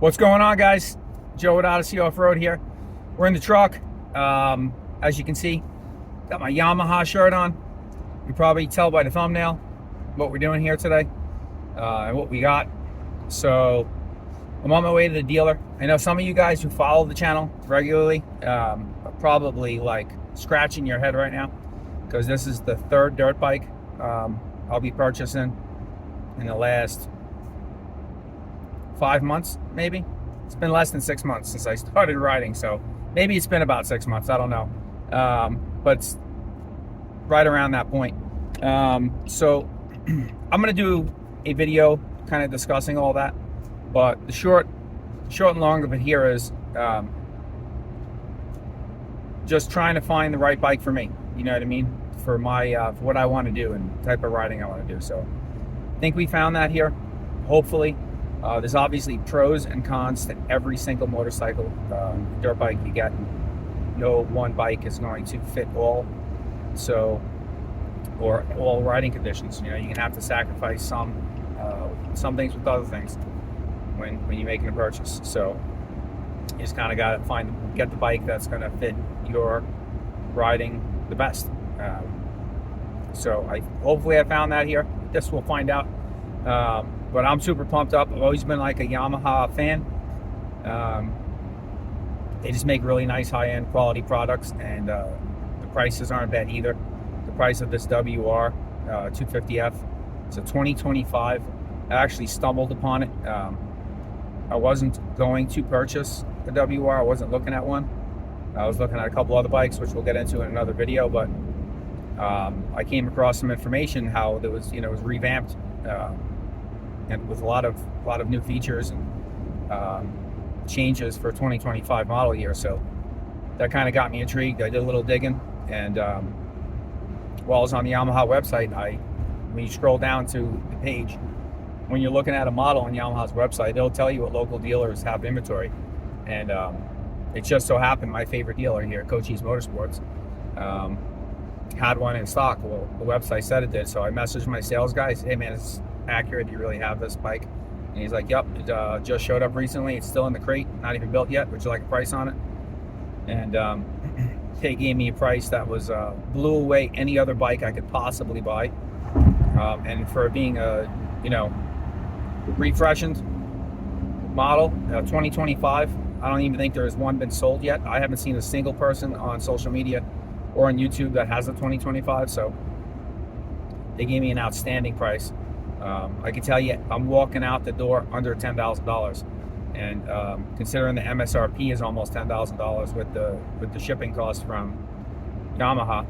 What's going on, guys? Joe at Odyssey Off-Road here. We're in the truck. As you can see, got my Yamaha shirt on. You can probably tell by the thumbnail what we're doing here today and what we got. So I'm on my way to the dealer. I know some of you guys who follow the channel regularly are probably like scratching your head right now, because this is the third dirt bike I'll be purchasing in the last 5 months, maybe. It's been less than 6 months since I started riding, so maybe it's been about 6 months, I don't know. But it's right around that point. So I'm gonna do a video kind of discussing all that, but the short and long of it here is just trying to find the right bike for me, you know what I mean, for my for what I want to do and the type of riding I want to do. So I think we found that here, hopefully. There's obviously pros and cons to every single motorcycle, dirt bike you get. No one bike is going to fit all, or all riding conditions. You know, you can have to sacrifice some things with other things when you're making a purchase. So you just kind of got to get the bike that's going to fit your riding the best. So hopefully I found that here. This we'll find out. But I'm super pumped up. I've always been like a Yamaha fan. They just make really nice high-end quality products, and the prices aren't bad either. The price of this WR250f, it's a 2025. I actually stumbled upon it. I wasn't going to purchase a WR. I wasn't looking at one. I was looking at a couple other bikes, which we'll get into in another video, but I came across some information how there was, it was revamped, and with a lot of new features and changes for 2025 model year. So that kind of got me intrigued. I did a little digging, and while I was on the Yamaha website, when you scroll down to the page, when you're looking at a model on Yamaha's website, they'll tell you what local dealers have inventory. And it just so happened my favorite dealer here, Cochise Motorsports, had one in stock. Well, the website said it did, so I messaged my sales guys, hey man, it's accurate, do you really have this bike? And he's like, yep, it just showed up recently, it's still in the crate, not even built yet, would you like a price on it? And they gave me a price that was blew away any other bike I could possibly buy. And for being a refreshened model, 2025, I don't even think there's one been sold yet. I haven't seen a single person on social media or on YouTube that has a 2025, so they gave me an outstanding price. I can tell you, I'm walking out the door under $10,000, and considering the MSRP is almost $10,000 with the shipping cost from Yamaha,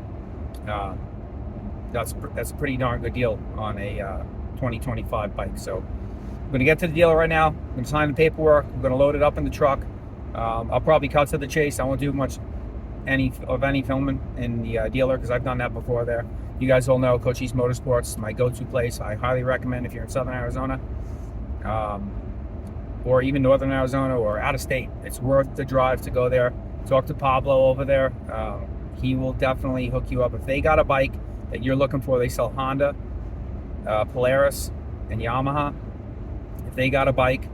that's a pretty darn good deal on a 2025 bike. So I'm going to get to the dealer right now. I'm going to sign the paperwork. I'm going to load it up in the truck. I'll probably cut to the chase. I won't do any filming in the dealer, because I've done that before there. You guys all know Cochise Motorsports, my go-to place. I highly recommend if you're in Southern Arizona, or even Northern Arizona or out of state. It's worth the drive to go there. Talk to Pablo over there. He will definitely hook you up. If they got a bike that you're looking for, they sell Honda, Polaris, and Yamaha. If they got a bike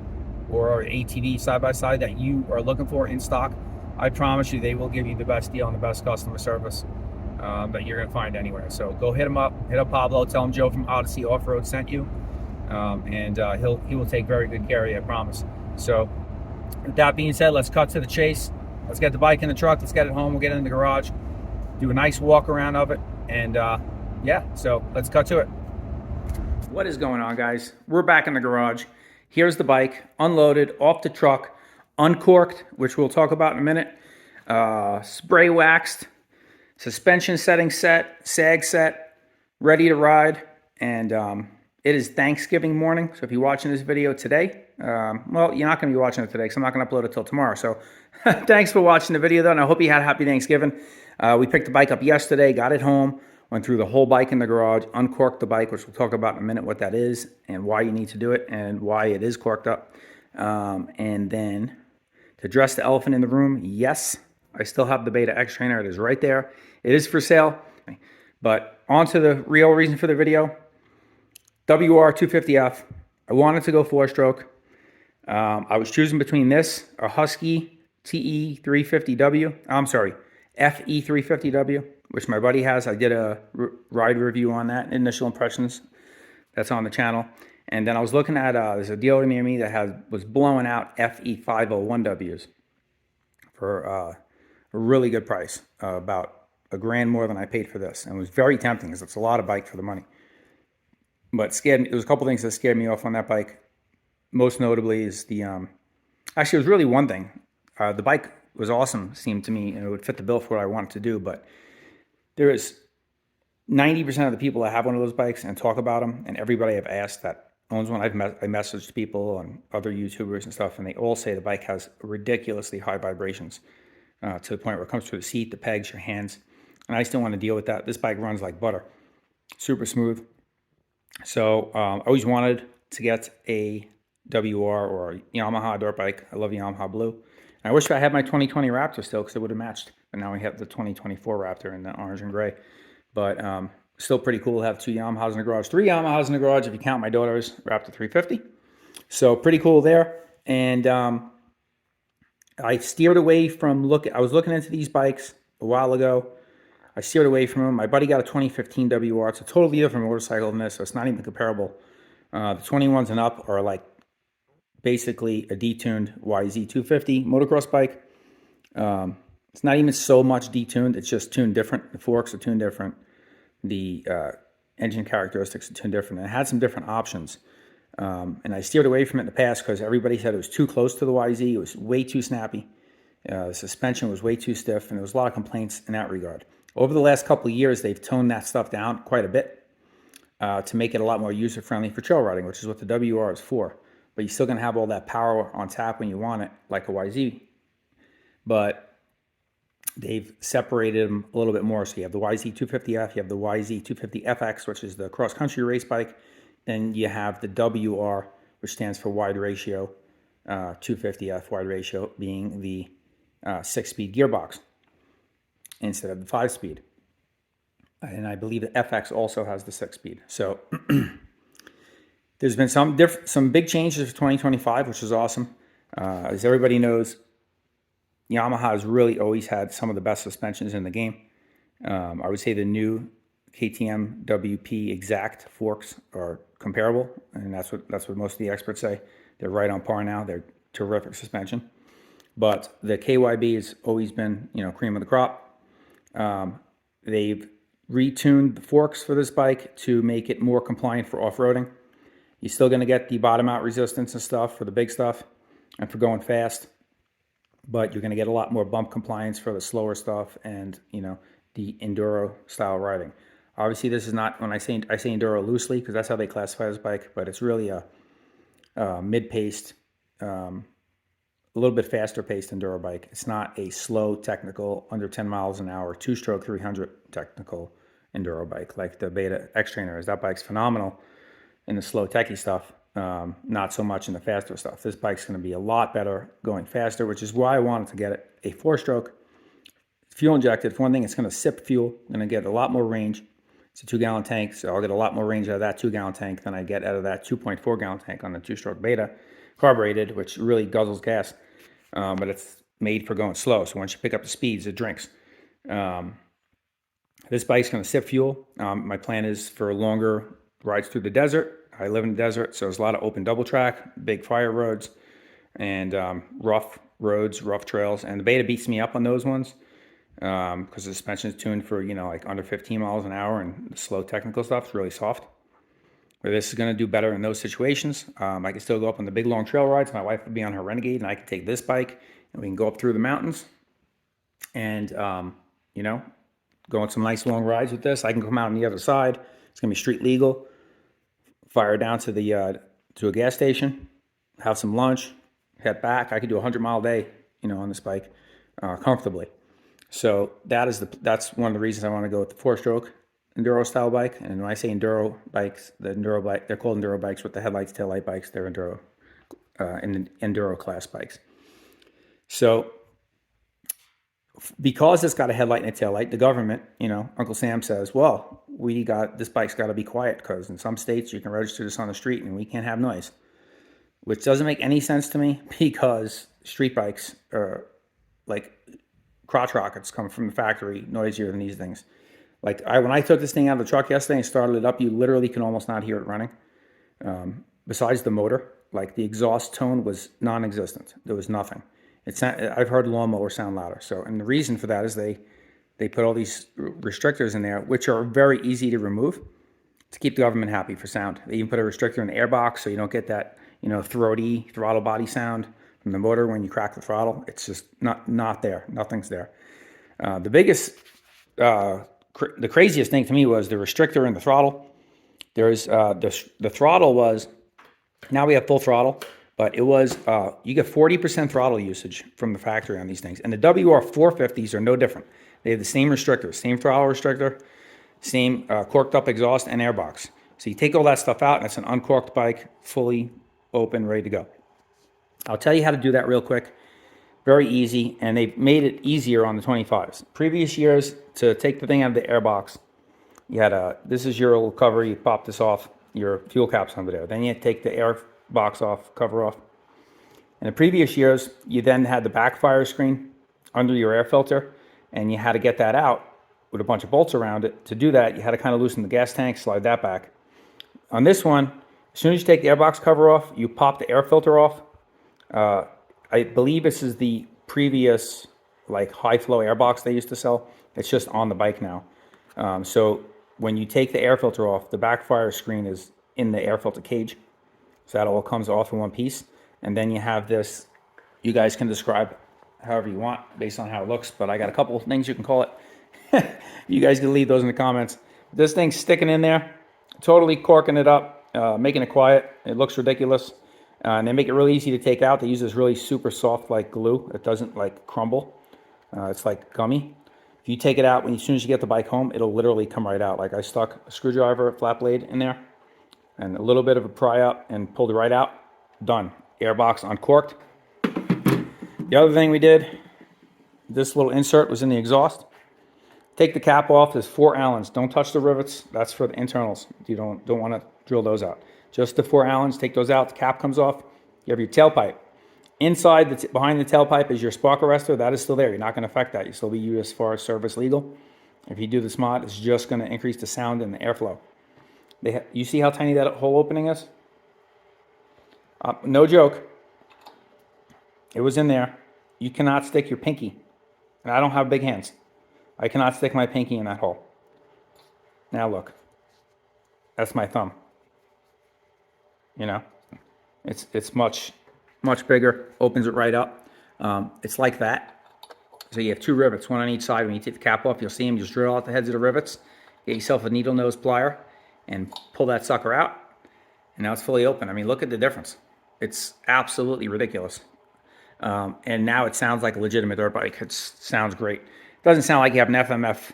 or ATV side-by-side that you are looking for in stock, I promise you they will give you the best deal and the best customer service that you're going to find anywhere. So go hit him up, hit up Pablo, tell him Joe from Odyssey Off-Road sent you, and he will take very good care of you, I promise. So with that being said, let's cut to the chase. Let's get the bike in the truck, let's get it home, we'll get it in the garage, do a nice walk around of it, and yeah, so let's cut to it. What is going on, guys? We're back in the garage. Here's the bike, unloaded, off the truck, uncorked, which we'll talk about in a minute, spray waxed, suspension setting set, sag set, ready to ride. And it is Thanksgiving morning, so if you're watching this video today, well, you're not going to be watching it today because I'm not going to upload it till tomorrow. So thanks for watching the video, though, and I hope you had a happy Thanksgiving. We picked the bike up yesterday, got it home, went through the whole bike in the garage, uncorked the bike, which we'll talk about in a minute what that is and why you need to do it and why it is corked up. And then to address the elephant in the room, yes, I still have the Beta X trainer. It is right there. It is for sale. But on to the real reason for the video. WR250f. I wanted to go 4-stroke. I was choosing between this, a Husky TE350W. I'm sorry, FE350W, which my buddy has. I did a ride review on that, initial impressions. That's on the channel. And then I was looking at, there's a dealer near me that was blowing out FE501Ws for a really good price, about $1,000 more than I paid for this. And it was very tempting because it's a lot of bike for the money. But scared me. There was a couple things that scared me off on that bike. Most notably is the, actually it was really one thing. The bike was awesome, seemed to me, and it would fit the bill for what I wanted to do. But there is 90% of the people that have one of those bikes and talk about them, and everybody I've asked that owns one, I messaged people and other YouTubers and stuff, and they all say the bike has ridiculously high vibrations to the point where it comes through the seat, the pegs, your hands. And I still want to deal with that. This bike runs like butter, super smooth. So I always wanted to get a WR or a Yamaha dirt bike. I love Yamaha Blue. And I wish I had my 2020 Raptor still because it would have matched. But now we have the 2024 Raptor in the orange and gray. But still pretty cool to have 2 Yamahas in the garage. 3 Yamahas in the garage if you count my daughter's Raptor 350. So pretty cool there. And I steered away from I was looking into these bikes a while ago. I steered away from them. My buddy got a 2015 WR. It's a totally different motorcycle than this, so it's not even comparable. The 21s and up are like basically a detuned YZ250 motocross bike. It's not even so much detuned. It's just tuned different. The forks are tuned different. The engine characteristics are tuned different. And it had some different options. And I steered away from it in the past because everybody said it was too close to the YZ. It was way too snappy. The suspension was way too stiff, and there was a lot of complaints in that regard. Over the last couple of years, they've toned that stuff down quite a bit to make it a lot more user-friendly for trail riding, which is what the WR is for. But you're still going to have all that power on tap when you want it, like a YZ. But they've separated them a little bit more. So you have the YZ250F, you have the YZ250FX, which is the cross-country race bike. Then you have the WR, which stands for wide ratio, 250F wide ratio being the 6-speed gearbox instead of the 5-speed. And I believe the FX also has the 6-speed. So there's been some big changes for 2025, which is awesome. As everybody knows, Yamaha has really always had some of the best suspensions in the game. I would say the new KTM WP Exact forks are comparable, and that's what most of the experts say. They're right on par now. They're terrific suspension. But the KYB has always been, cream of the crop. They've retuned the forks for this bike to make it more compliant for off-roading. You're still going to get the bottom-out resistance and stuff for the big stuff and for going fast, but you're going to get a lot more bump compliance for the slower stuff and, the enduro-style riding. Obviously, this is not, when I say enduro loosely, because that's how they classify this bike, but it's really a mid-paced, a little bit faster paced enduro bike. It's not a slow technical under 10 miles an hour 2-stroke 300 technical enduro bike like the Beta X Trainer is. That bike's phenomenal in the slow techie stuff, not so much in the faster stuff. This bike's going to be a lot better going faster, which is why I wanted to get it a 4-stroke fuel injected. For one thing, it's going to sip fuel. I'm going to get a lot more range. It's a 2-gallon tank, so I'll get a lot more range out of that 2-gallon tank than I get out of that 2.4-gallon tank on the 2-stroke Beta carbureted, which really guzzles gas. But it's made for going slow. So once you pick up the speeds, it drinks. This bike's going to sip fuel. My plan is for longer rides through the desert. I live in the desert, so there's a lot of open double track, big fire roads, and rough roads, rough trails. And the Beta beats me up on those ones because the suspension is tuned for, like under 15 miles an hour, and the slow technical stuff is really soft. But this is going to do better in those situations. I can still go up on the big long trail rides. My wife would be on her Renegade, and I can take this bike, and we can go up through the mountains and, go on some nice long rides with this. I can come out on the other side. It's going to be street legal. Fire down to to a gas station, have some lunch, head back. I could do a 100-mile day, on this bike comfortably. So that's one of the reasons I want to go with the 4-stroke enduro style bike. And when I say enduro bikes, they're called enduro bikes with the headlights, taillight bikes. They're enduro class bikes. So because it's got a headlight and a taillight, the government, Uncle Sam says, well, this bike's got to be quiet because in some states you can register this on the street and we can't have noise. which doesn't make any sense to me because street bikes are like crotch rockets come from the factory, noisier than these things. Like when I took this thing out of the truck yesterday and started it up, you literally can almost not hear it running. Besides the motor, like the exhaust tone was non-existent. There was nothing. I've heard lawnmower sound louder. So, and the reason for that is they put all these restrictors in there, which are very easy to remove to keep the government happy for sound. They even put a restrictor in the airbox so you don't get that, throaty throttle body sound from the motor when you crack the throttle. It's just not there. Nothing's there. The biggest, the craziest thing to me was the restrictor in the throttle. There's the throttle was, now we have full throttle, but it was, you get 40% throttle usage from the factory on these things. And the WR250s are no different. They have the same restrictor, same throttle restrictor, same corked up exhaust and airbox. So you take all that stuff out and it's an uncorked bike, fully open, ready to go. I'll tell you how to do that real quick. Very easy, and they've made it easier on the 25s. Previous years, to take the thing out of the airbox, you had this is your little cover, you pop this off, your fuel cap's under there. Then you take the air box off, cover off. In the previous years, you then had the backfire screen under your air filter, and you had to get that out with a bunch of bolts around it. To do that, you had to kind of loosen the gas tank, slide that back. On this one, as soon as you take the airbox cover off, you pop the air filter off. I believe this is the previous like high flow airbox they used to sell. It's just on the bike now. So when you take the air filter off, the backfire screen is in the air filter cage. So that all comes off in one piece. And then you have this, you guys can describe however you want based on how it looks, but I got a couple of things you can call it. You guys can leave those in the comments. This thing's sticking in there, totally corking it up, making it quiet. It looks ridiculous. And they make it really easy to take out. They use this really super soft like glue. It doesn't like crumble. It's like gummy. If you take it out, as soon as you get the bike home, it'll literally come right out. Like I stuck a screwdriver, flat blade in there, and a little bit of a pry up and pulled it right out. Done. Airbox uncorked. The other thing we did, this little insert was in the exhaust. Take the cap off. There's 4 Allens. Don't touch the rivets. That's for the internals. You don't want to drill those out. Just the 4 Allens. Take those out. The cap comes off. You have your tailpipe. Inside, behind the tailpipe is your spark arrestor. That is still there. You're not going to affect that. You still be used as far as service legal. If you do this mod, it's just going to increase the sound and the airflow. You see how tiny that hole opening is? No joke. It was in there. You cannot stick your pinky. And I don't have big hands. I cannot stick my pinky in that hole. Now look. That's my thumb. It's much bigger. Opens it right up. It's like that. So you have 2 rivets, one on each side. When you take the cap off, you'll see them. Just drill out the heads of the rivets. Get yourself a needle nose plier and pull that sucker out. And now it's fully open. I mean, look at the difference. It's absolutely ridiculous. And now it sounds like a legitimate dirt bike. It sounds great. It doesn't sound like you have an FMF,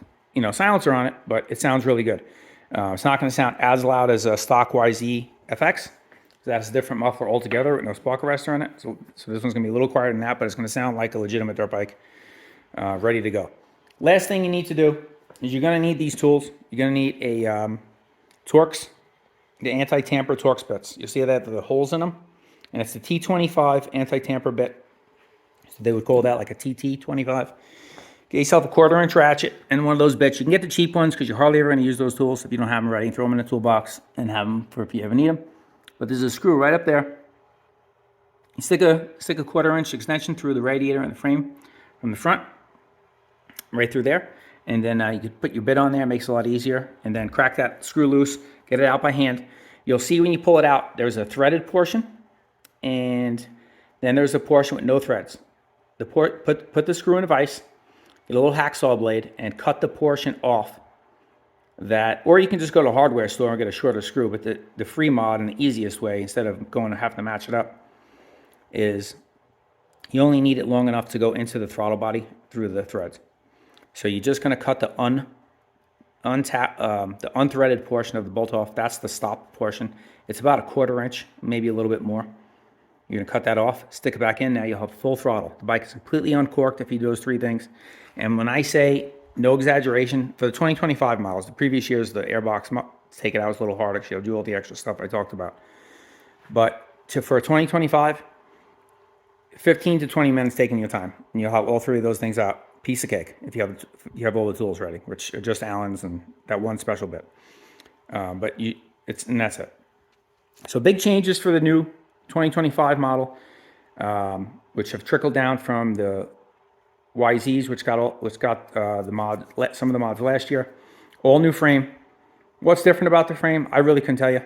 silencer on it, but it sounds really good. It's not going to sound as loud as a stock YZ FX. That's a different muffler altogether with no spark arrestor on it. So this one's going to be a little quieter than that, but it's going to sound like a legitimate dirt bike, ready to go. Last thing you need to do is you're going to need these tools. You're going to need a Torx, the anti-tamper Torx bits. You'll see that the holes in them, and it's the T25 anti-tamper bit. So they would call that like a TT25. Get yourself a 1/4-inch ratchet and one of those bits. You can get the cheap ones because you're hardly ever going to use those tools if you don't have them ready. Throw them in a toolbox and have them for if you ever need them. But there's a screw right up there. You stick a 1/4-inch extension through the radiator and the frame from the front, right through there. And then you could put your bit on there. It makes it a lot easier. And then crack that screw loose. Get it out by hand. You'll see when you pull it out, there's a threaded portion, and then there's a portion with no threads. Put the screw in a vise, get a little hacksaw blade, and cut the portion off. Or you can just go to a hardware store and get a shorter screw. But the free mod and the easiest way, instead of going to have to match it up, is you only need it long enough to go into the throttle body through the threads. So you're just going to cut the unthreaded portion of the bolt off. That's the stop portion. It's about a 1/4-inch, maybe a little bit more. You're going to cut that off, stick it back in. Now you'll have full throttle. The bike is completely uncorked if you do those 3 things. And when I say no exaggeration, for the 2025 models, the previous years, the airbox, take it out was a little harder because you'll do all the extra stuff I talked about. But for 2025, 15 to 20 minutes taking your time, and you'll have all three of those things out. Piece of cake if you have all the tools ready, which are just Allen's and that one special bit. And that's it. So big changes for the new 2025 model, which have trickled down from the YZs, which got some of the mods last year. All new frame. What's different about the frame? I really couldn't tell you.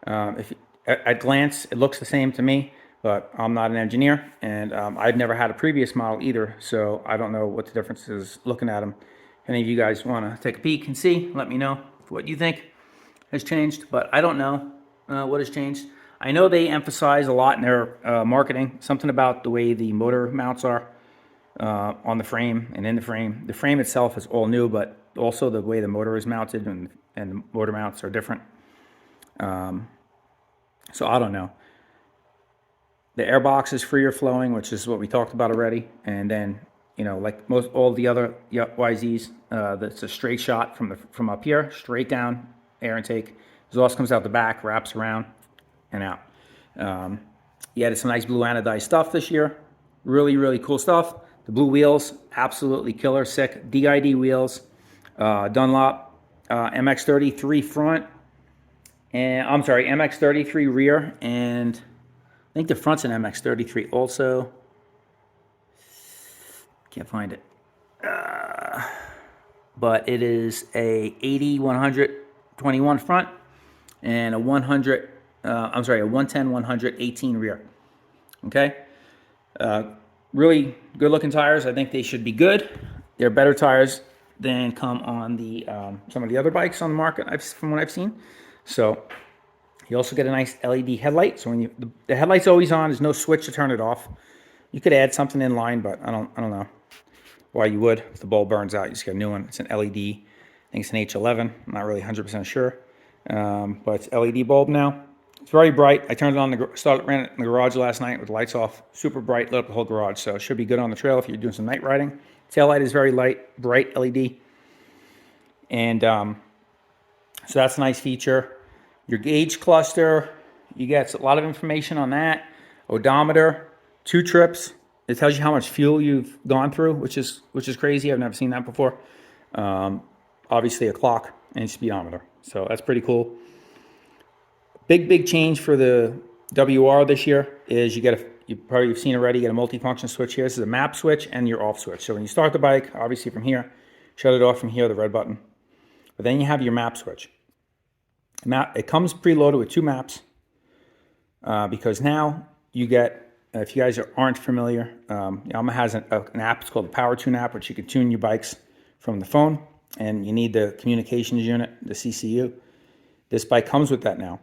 If at glance, it looks the same to me, but I'm not an engineer, and I've never had a previous model either, so I don't know what the difference is looking at them. If any of you guys want to take a peek and see, let me know what you think has changed, but I don't know what has changed. I know they emphasize a lot in their marketing, something about the way the motor mounts are on the frame and in the frame. The frame itself is all new, but also the way the motor is mounted and the motor mounts are different. So I don't know. The airbox is freer flowing, which is what we talked about already. And then, like all the other YZs, that's a straight shot from up here, straight down air intake. Exhaust comes out the back, wraps around and out. You added some nice blue anodized stuff this year. Really, really cool stuff. The blue wheels, absolutely killer, sick. DID wheels, Dunlop, MX-33 front, and I'm sorry, MX-33 rear, and I think the front's an MX-33 also. Can't find it. But it is a 80-100-21 front and a 110-100-18 rear. Okay? Really good looking tires. I think they should be good. They're better tires than come on the some of the other bikes on the market from what I've seen. So you also get a nice LED headlight. So when the headlight's always on, there's no switch to turn it off. You could add something in line, but I don't know why you would. If the bulb burns out, you just get a new one. It's an LED. I think it's an H11. I'm not really 100% sure, but it's LED bulb now. It's very bright. I turned it on, ran it in the garage last night with the lights off. Super bright, lit up the whole garage. So it should be good on the trail if you're doing some night riding. Taillight is very light, bright LED. And so that's a nice feature. Your gauge cluster, you get a lot of information on that. Odometer, 2 trips. It tells you how much fuel you've gone through, which is crazy. I've never seen that before. Obviously a clock and speedometer. So that's pretty cool. Big change for the WR this year is you probably have seen already, you get a multifunction switch here. This is a map switch and your off switch. So when you start the bike, obviously from here, shut it off from here, the red button. But then you have your map switch. It comes preloaded with 2 maps because now you get, if you guys aren't familiar, Yamaha has an app. It's called the Power Tune app, which you can tune your bikes from the phone, and you need the communications unit, the CCU. This bike comes with that now.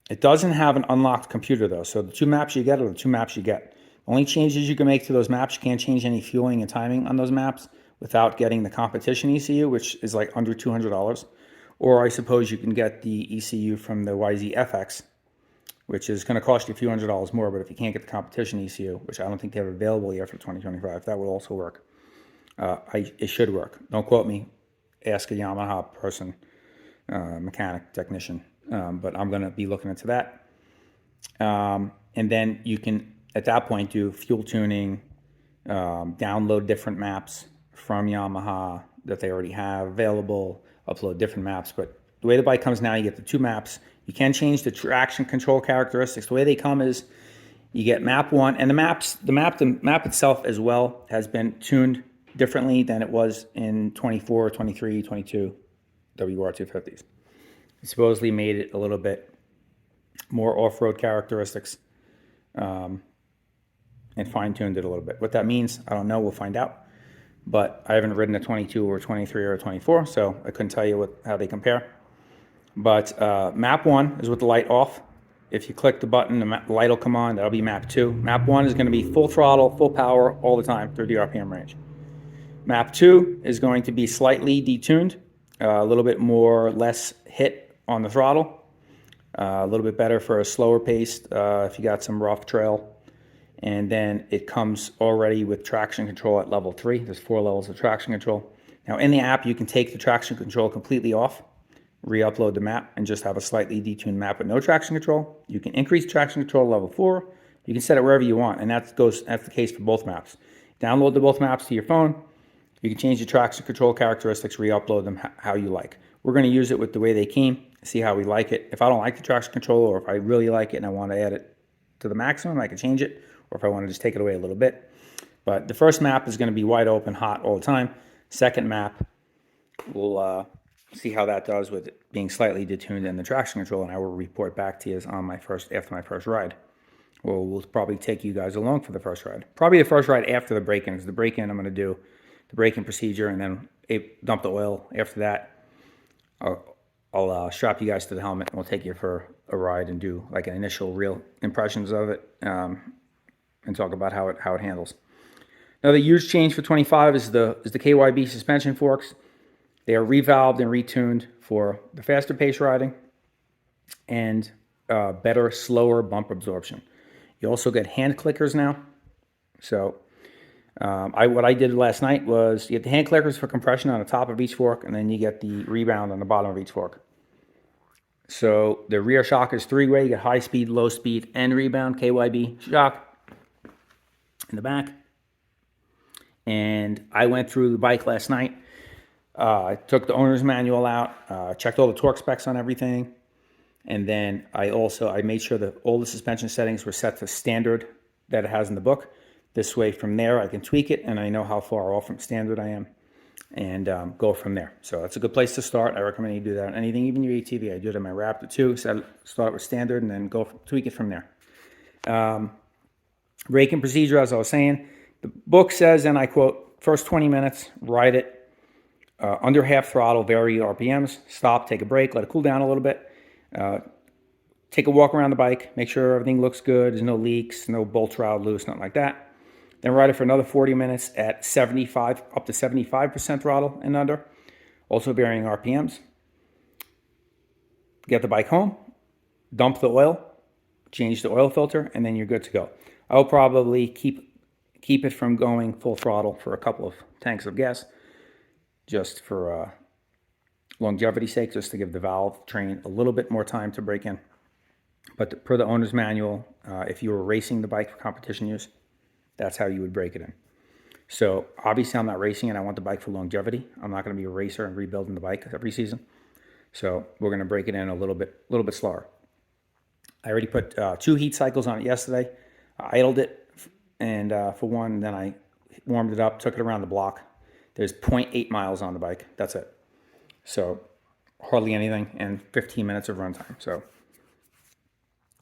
It doesn't have an unlocked computer though, so the 2 maps you get are the 2 maps you get. The only changes you can make to those maps, you can't change any fueling and timing on those maps without getting the competition ECU, which is like under $200. Or I suppose you can get the ECU from the YZ-FX, which is going to cost you a few $100s more, but if you can't get the competition ECU, which I don't think they have available yet for 2025, that will also work. It should work. Don't quote me. Ask a Yamaha person, mechanic, technician. But I'm going to be looking into that. And then you can, at that point, do fuel tuning, download different maps from Yamaha that they already have available, upload different maps. But the way the bike comes now, you get the 2 maps. You can change the traction control characteristics. The way they come is you get map 1, and the map itself as well has been tuned differently than it was in 24, 23, 22 WR250s. It supposedly made it a little bit more off-road characteristics and fine-tuned it a little bit. What that means, I don't know. We'll find out. But I haven't ridden a 22 or 23 or a 24, so I couldn't tell you how they compare. But map 1 is with the light off. If you click the button, the light will come on. That'll be map 2. Map 1 is going to be full throttle, full power all the time, 30 RPM range. Map 2 is going to be slightly detuned, a little bit less hit on the throttle, a little bit better for a slower pace if you got some rough trail. And then it comes already with traction control at level 3. There's 4 levels of traction control. Now in the app, you can take the traction control completely off, re-upload the map and just have a slightly detuned map with no traction control. You can increase traction control to level 4. You can set it wherever you want, and that's the case for both maps. Download the both maps to your phone. You can change the traction control characteristics, re-upload them how you like. We're going to use it with the way they came, see how we like it. If I don't like the traction control, or if I really like it and I want to add it to the maximum, I can change it, or if I want to just take it away a little bit. But the first map is going to be wide open, hot all the time. Second map, we'll see how that does with it being slightly detuned in the traction control, and I will report back to you on after my first ride. We'll probably take you guys along for the first ride. Probably the first ride after the break-in, because the break-in I'm going to do the break-in procedure and then dump the oil. After that, I'll strap you guys to the helmet and we'll take you for a ride and do like an initial real impressions of it, and talk about how it handles. Another huge change for 25 is the KYB suspension forks. They are revalved and retuned for the faster pace riding and better, slower bump absorption. You also get hand clickers now. So what I did last night was you get the hand clickers for compression on the top of each fork, and then you get the rebound on the bottom of each fork. So the rear shock is 3-way. You get high speed, low speed, and rebound KYB shock in the back. And I went through the bike last night. I took the owner's manual out, checked all the torque specs on everything. And then I made sure that all the suspension settings were set to standard that it has in the book. This way, from there, I can tweak it, and I know how far off from standard I am, and go from there. So that's a good place to start. I recommend you do that on anything, even your ATV. I do it on my Raptor too. So start with standard and then tweak it from there. Braking procedure, as I was saying, the book says, and I quote, first 20 minutes, ride it under half throttle, vary RPMs, stop, take a break, let it cool down a little bit. Take a walk around the bike, make sure everything looks good, there's no leaks, no bolts are out loose, nothing like that. Then ride it for another 40 minutes at 75, up to 75% throttle and under, also varying RPMs. Get the bike home, dump the oil, change the oil filter, and then you're good to go. I'll probably keep it from going full throttle for a couple of tanks of gas, just for longevity sake, just to give the valve train a little bit more time to break in. But per the owner's manual, if you were racing the bike for competition use, that's how you would break it in. So obviously I'm not racing and I want the bike for longevity. I'm not going to be a racer and rebuilding the bike every season. So we're going to break it in a little bit slower. I already put 2 heat cycles on it yesterday. I idled it and for one, then I warmed it up, took it around the block. There's 0.8 miles on the bike. That's it. So hardly anything, and 15 minutes of runtime. So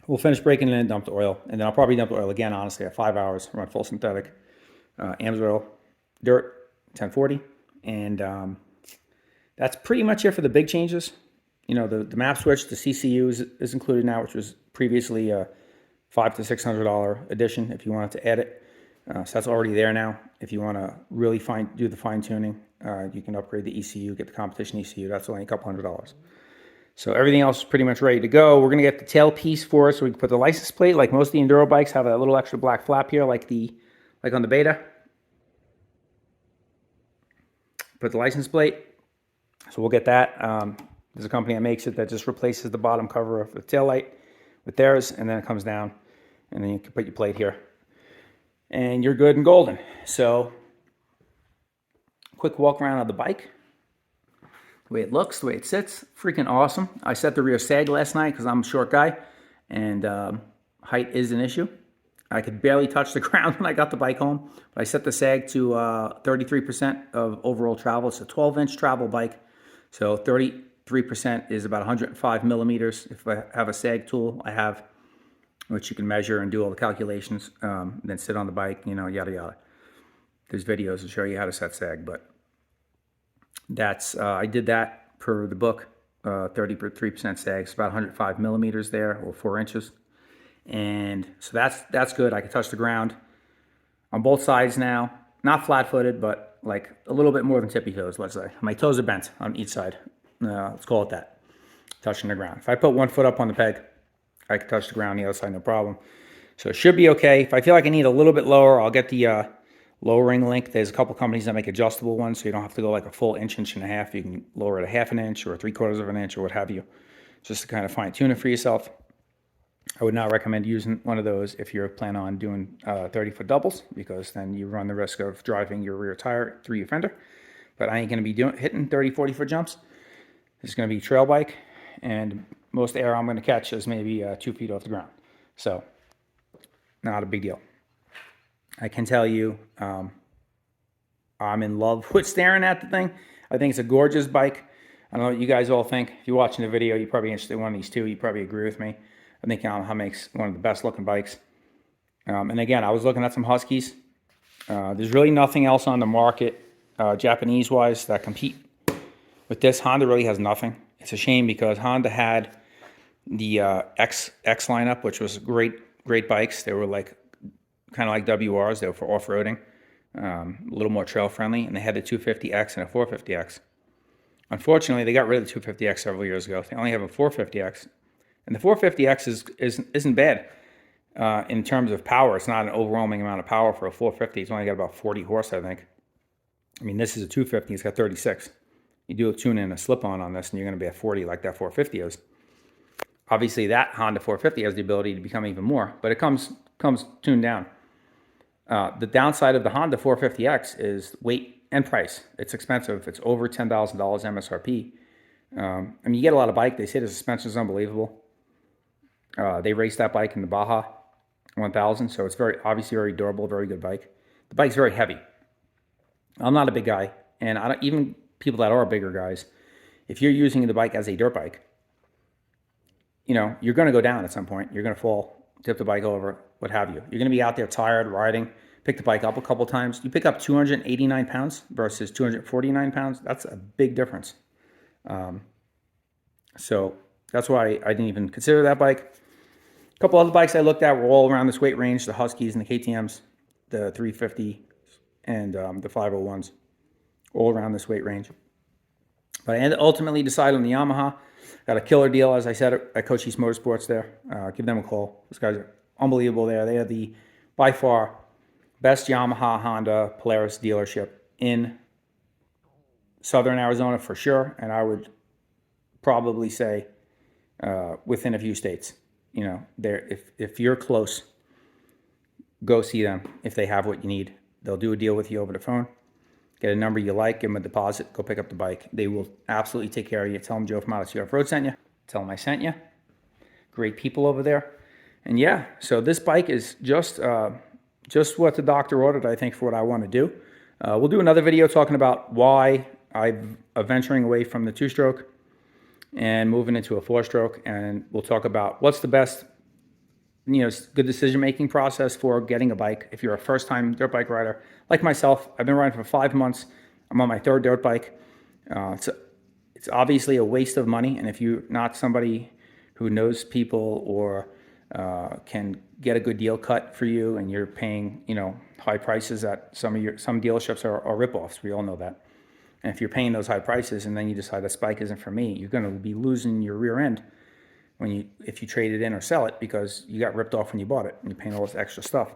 we'll finish breaking it in, dump the oil, and then I'll probably dump the oil again, honestly, at 5 hours, run full synthetic, AMSOIL, dirt, 1040, and that's pretty much it for the big changes. You know, the map switch, the CCU is included now, which was previously a $500 to $600 addition if you wanted to add it. So that's already there now. If you want to really do the fine tuning, you can upgrade the ECU, get the competition ECU. That's only a couple $100. So everything else is pretty much ready to go. We're going to get the tail piece for it so we can put the license plate. Like most of the enduro bikes have a little extra black flap here, like on the Beta. Put the license plate. So we'll get that. There's a company that makes it that just replaces the bottom cover of the tail light with theirs, and then it comes down, and then you can put your plate here. And you're good and golden. So, quick walk around of the bike. The way it looks, the way it sits, freaking awesome. I set the rear sag last night because I'm a short guy, and height is an issue. I could barely touch the ground when I got the bike home, but I set the sag to 33% of overall travel. It's a 12-inch travel bike, so 33% is about 105 millimeters. If I have a sag tool, I have, which you can measure and do all the calculations, then sit on the bike, you know, yada yada. There's videos to show you how to set sag, but that's I did that per the book. 33% sag, it's about 105 millimeters there, or 4 inches, and so that's good. I can touch the ground on both sides now, not flat-footed, but like a little bit more than tippy toes. Let's say my toes are bent on each side. Let's call it that. Touching the ground. If I put one foot up on the peg, I can touch the ground the other side, no problem. So it should be okay. If I feel like I need a little bit lower, I'll get the lowering link. There's a couple companies that make adjustable ones, so you don't have to go like a full inch, inch and a half. You can lower it a half an inch or 3/4 of an inch or what have you, just to kind of fine tune it for yourself. I would not recommend using one of those if you're planning on doing 30-foot doubles, because then you run the risk of driving your rear tire through your fender. But I ain't going to be hitting 30, 40-foot jumps. It's going to be trail bike, and most air I'm going to catch is maybe 2 feet off the ground. So, not a big deal. I can tell you, I'm in love with staring at the thing. I think it's a gorgeous bike. I don't know what you guys all think. If you're watching the video, you're probably interested in one of these two. You probably agree with me. I think Yamaha makes one of the best looking bikes. And again, I was looking at some Huskies. There's really nothing else on the market, Japanese-wise, that compete with this. Honda really has nothing. It's a shame because Honda had the X lineup, which was great bikes. They were like kind of like WRs. They were for off-roading, a little more trail friendly, and they had the 250X and a 450X. Unfortunately, they got rid of the 250X several years ago. They only have a 450X, and the 450X isn't bad in terms of power. It's not an overwhelming amount of power for a 450. It's only got about 40 horse, I think. I mean, this is a 250. It's got 36. You do a tune in a slip-on this, and you're going to be at 40 like that 450 is. Obviously, that Honda 450 has the ability to become even more, but it comes tuned down. The downside of the Honda 450X is weight and price. It's expensive. It's over $10,000 MSRP. I mean, you get a lot of bike. They say the suspension is unbelievable. They raced that bike in the Baja 1000, so it's obviously very durable, very good bike. The bike's very heavy. I'm not a big guy, and even people that are bigger guys, if you're using the bike as a dirt bike, you're going to go down at some point. You're going to fall, tip the bike over, what have you. You're going to be out there tired, riding, pick the bike up a couple times. You pick up 289 pounds versus 249 pounds. That's a big difference. So that's why I didn't even consider that bike. A couple other bikes I looked at were all around this weight range, the Huskies and the KTMs, the 350 and the 501s, all around this weight range. But I ultimately decided on the Yamaha. Got a killer deal, as I said, at Cochise Motorsports there. Give them a call. Those guys are unbelievable there. They are the, by far, best Yamaha, Honda, Polaris dealership in Southern Arizona for sure. And I would probably say within a few states. If you're close, go see them. If they have what you need, they'll do a deal with you over the phone. Get a number you like, give them a deposit, go pick up the bike. They will absolutely take care of you. Tell them Joe from Odyssey Off-Road sent you. Tell them I sent you. Great people over there. And yeah, so this bike is just what the doctor ordered, I think, for what I want to do. We'll do another video talking about why I'm venturing away from the 2-stroke and moving into a 4-stroke. And we'll talk about what's the best, good decision-making process for getting a bike. If you're a first-time dirt bike rider, like myself, I've been riding for 5 months. I'm on my 3rd dirt bike. It's obviously a waste of money, and if you're not somebody who knows people or can get a good deal cut for you, and you're paying, high prices at some dealerships are rip-offs. We all know that. And if you're paying those high prices and then you decide this bike isn't for me, you're going to be losing your rear end if you trade it in or sell it, because you got ripped off when you bought it and you're paying all this extra stuff.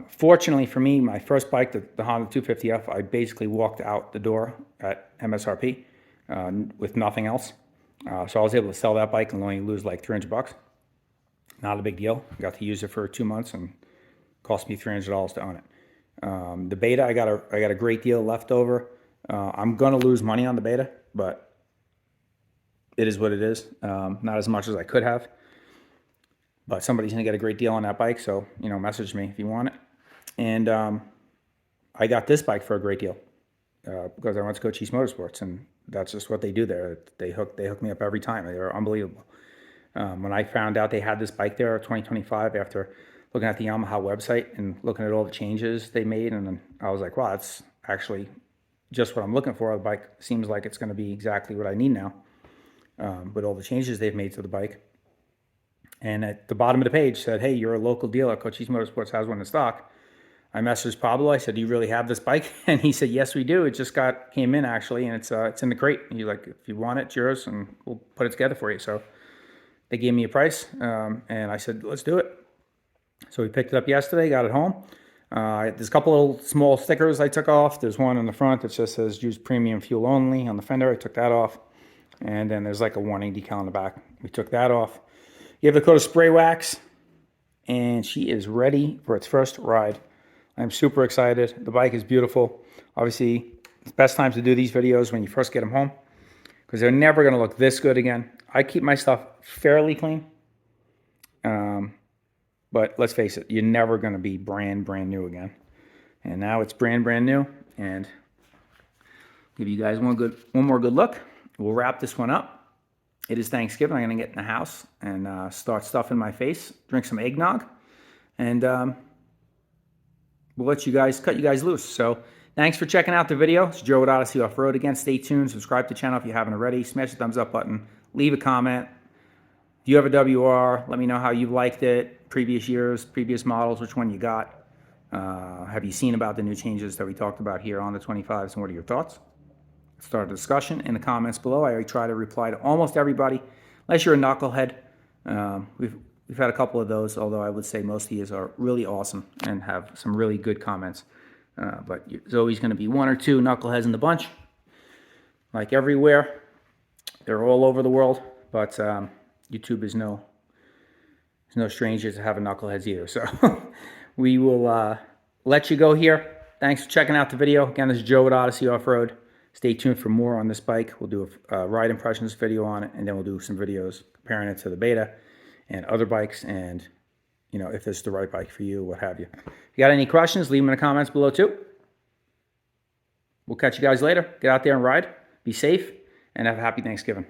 Fortunately for me, my first bike, the Honda 250f, I basically walked out the door at MSRP with nothing else. So I was able to sell that bike and only lose like $300. Not a big deal. I got to use it for 2 months and cost me $300 to own it. The Beta, I got a great deal left over. I'm gonna lose money on the Beta, but it is what it is. Not as much as I could have, but somebody's gonna get a great deal on that bike. So message me if you want it. And I got this bike for a great deal because I went to Cochise Motorsports, and that's just what they do there. They hook me up every time. They're unbelievable. When I found out they had this bike there, 2025, after looking at the Yamaha website and looking at all the changes they made, and then I was like, wow, that's actually just what I'm looking for. The bike seems like it's going to be exactly what I need now, with all the changes they've made to the bike. And at the bottom of the page said, hey, you're a local dealer. Cochise Motorsports has one in stock. I messaged Pablo. I said, do you really have this bike? And he said, yes, we do. It just came in, actually, and it's in the crate. And he's like, if you want it, it's yours, and we'll put it together for you. So they gave me a price, and I said, let's do it. So we picked it up yesterday, got it home. There's a couple of small stickers I took off. There's one in the front that just says use premium fuel only on the fender. I took that off. And then there's like a warning decal on the back. We took that off. You have the coat of spray wax. And she is ready for its first ride. I'm super excited. The bike is beautiful. Obviously, it's best time to do these videos when you first get them home, because they're never going to look this good again. I keep my stuff fairly clean. But let's face it, you're never going to be brand new again. And now it's brand new. And give you guys one more good look. We'll wrap this one up. It is Thanksgiving. I'm going to get in the house and start stuffing my face, drink some eggnog, and we'll cut you guys loose. So thanks for checking out the video. It's Joe with Odyssey Off-Road. Again, stay tuned. Subscribe to the channel if you haven't already. Smash the thumbs up button. Leave a comment. If you have a WR, let me know how you've liked it. Previous years, previous models, which one you got. Have you seen about the new changes that we talked about here on the 25s, and what are your thoughts? Start a discussion in the comments below. I try to reply to almost everybody, unless you're a knucklehead. We've had a couple of those, although I would say most of these are really awesome and have some really good comments. But there's always going to be one or two knuckleheads in the bunch, like everywhere. They're all over the world, but YouTube is no stranger to having knuckleheads either. So we will let you go here. Thanks for checking out the video. Again, this is Joe with Odyssey Off-Road. Stay tuned for more on this bike. We'll do a ride impressions video on it, and then we'll do some videos comparing it to the Beta and other bikes, and if it's the right bike for you, what have you. If you got any questions, leave them in the comments below too. We'll catch you guys later. Get out there and ride. Be safe, and have a happy Thanksgiving.